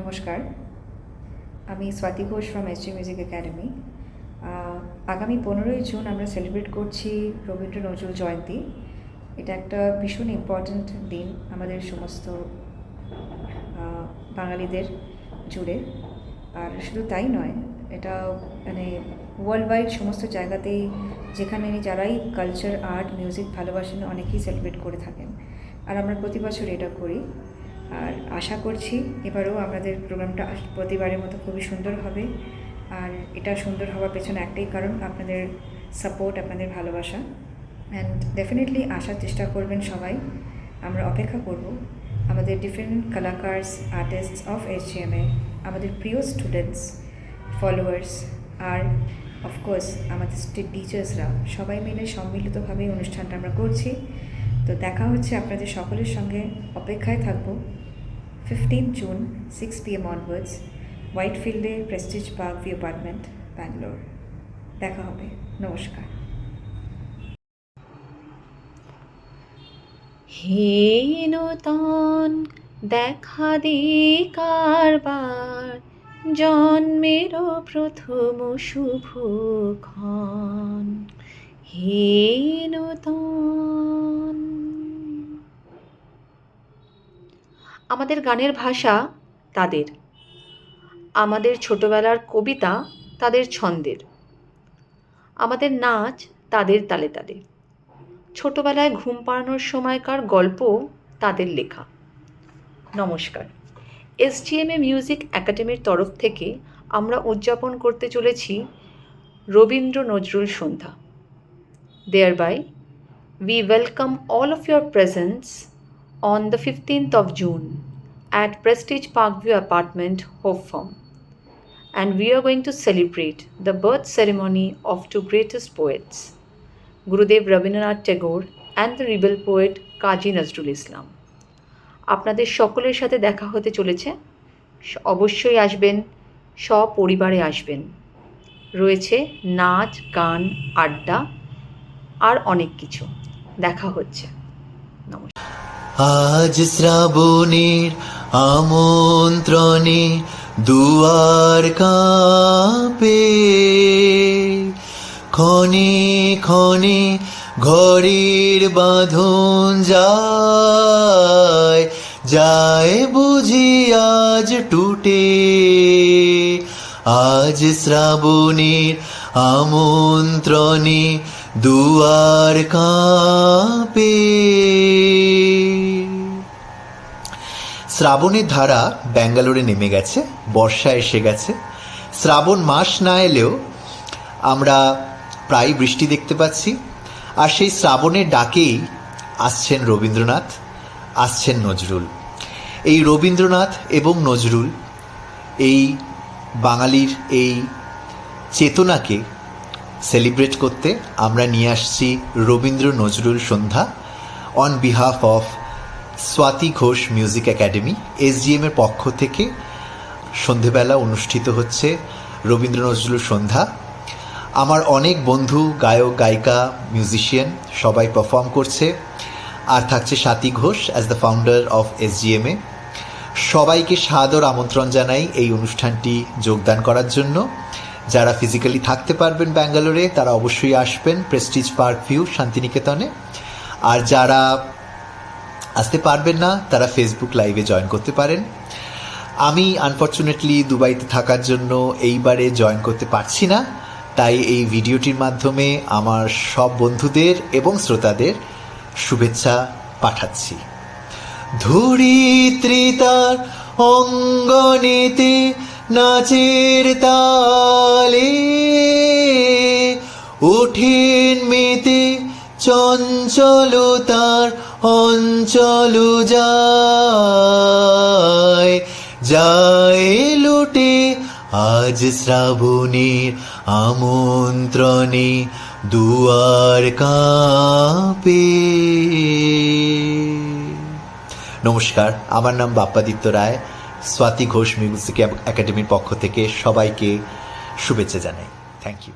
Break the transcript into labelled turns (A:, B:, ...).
A: নমস্কার, আমি Swati Ghosh from SG music academy. আগামী 15ই জুন আমরা সেলিব্রেট করছি রবীন্দ্র নজরুল জয়ন্তী। এটা একটা ভীষণ ইম্পর্ট্যান্ট দিন আমাদের সমস্ত বাঙালিদের জুড়ে। আর শুধু তাই নয়, এটা মানে ওয়ার্ল্ড ওয়াইড সমস্ত জায়গাতেই যেখানে যারাই কালচার, আর্ট, মিউজিক ভালোবাসেন অনেকেই সেলিব্রেট করে থাকেন। আর আমরা প্রতি বছর এটা করি। আর আশা করছি এবারেও আমাদের প্রোগ্রামটা প্রতিবারের মতো খুবই সুন্দর হবে। আর এটা সুন্দর হওয়ার পেছনে একটাই কারণ, আপনাদের সাপোর্ট, আপনাদের ভালোবাসা। অ্যান্ড ডেফিনেটলি আসার চেষ্টা করবেন সবাই। আমরা অপেক্ষা করব। আমাদের ডিফারেন্ট কালাকার্স, আর্টিস্টস অফ এসজিএমএ, আমাদের প্রিয় স্টুডেন্টস, ফলোয়ার্স, আর অফকোর্স আমাদের টিচার্সরা সবাই মিলে সম্মিলিতভাবে অনুষ্ঠানটা আমরা করছি। তো দেখা হচ্ছে আপনাদের সকলের সঙ্গে। অপেক্ষায় থাকবো 15 জুন 6 PM অনওয়ার্ডস, হোয়াইট ফিল্ডে, Prestige park view apartment, Bangalore. দেখা হবে। নমস্কার।
B: হে নূতন দেখা দে কারবার, জন্মেরও প্রথম শুভক্ষণ। হে নূতন। আমাদের গানের ভাষা তাদের, আমাদের ছোটবেলার কবিতা তাদের ছন্দের, আমাদের নাচ তাদের তালে তালে, ছোটবেলায় ঘুম পাড়ানোর সময়কার গল্প তাদের লেখা। নমস্কার। এসজিএমএ মিউজিক একাডেমির তরফ থেকে আমরা উদযাপন করতে চলেছি রবীন্দ্র নজরুল সন্ধ্যা। Thereby, we welcome all of your presence on the 15th of June at Prestige Parkview Apartment, Hope Farm. And we are going to celebrate the birth ceremony of two greatest poets, Gurudev Rabindranath Tagore and the rebel poet Kazi Nazrul Islam. আপনাদের সকলের সাথে দেখা হতে চলেছে। অবশ্যই আসবেন, সপরিবারে আসবেন। রয়েছে নাচ, গান, আড্ডা আর অনেক কিছু। দেখা হচ্ছে। নমস্কার।
C: আজ শ্রাবণের আমন্ত্রণে দুয়ার কাঁপে, ক্ষণে ক্ষণে ঘরের বাঁধন যায় যায় বুঝি আজ টুটে। আজ শ্রাবণের আমন্ত্রণে দুয়ার কাঁপে। শ্রাবণের ধারা ব্যাঙ্গালোরে নেমে গেছে, বর্ষা এসে গেছে। শ্রাবণ মাস না এলেও আমরা প্রায় বৃষ্টি দেখতে পাচ্ছি। আর সেই শ্রাবণের ডাকেই আসছেন রবীন্দ্রনাথ, আসছেন নজরুল। এই রবীন্দ্রনাথ এবং নজরুল, এই বাঙালির এই চেতনাকে সেলিব্রেট করতে আমরা নিয়ে আসছি Rabindra Nazrul Sandhya on behalf of Swati Ghosh music academy. এসজিএমের পক্ষ থেকে সন্ধেবেলা অনুষ্ঠিত হচ্ছে রবীন্দ্র নজরুল সন্ধ্যা। আমার অনেক বন্ধু, গায়ক, গায়িকা, মিউজিশিয়ান সবাই পারফর্ম করছে। আর থাকছে Swati Ghosh as the founder of SGMA. সবাইকে সাদর আমন্ত্রণ জানাই এই অনুষ্ঠানটি যোগদান করার জন্য। যারা ফিজিক্যালি থাকতে পারবেন ব্যাঙ্গালোরে তারা অবশ্যই আসবেন প্রেস্টিজ পার্ক ভিউ, শান্তিনিকেতনে। আর যারা আসতে পারবেন না তারা ফেসবুক লাইভে জয়েন করতে পারেন। আমি আনফর্চুনেটলি দুবাইতে থাকার জন্য এইবারে জয়েন করতে পারছি না, তাই এই ভিডিওটির মাধ্যমে আমার সব বন্ধুদের এবং শ্রোতাদের শুভেচ্ছা পাঠাচ্ছি। ধরিত্রী তার অঙ্গনেতে নাচের তালে, ওঠেন মেতে চঞ্চলতার অঞ্চল যায় যায় লুটে। আজ শ্রাবণের আমন্ত্রণে দুয়ার কাঁপে। নমস্কার, আমার নাম বাপ্পাদিত্য রায়। স্বাতি ঘোষ মিউজিক একাডেমির পক্ষ থেকে সবাইকে শুভেচ্ছা জানাই। Thank you.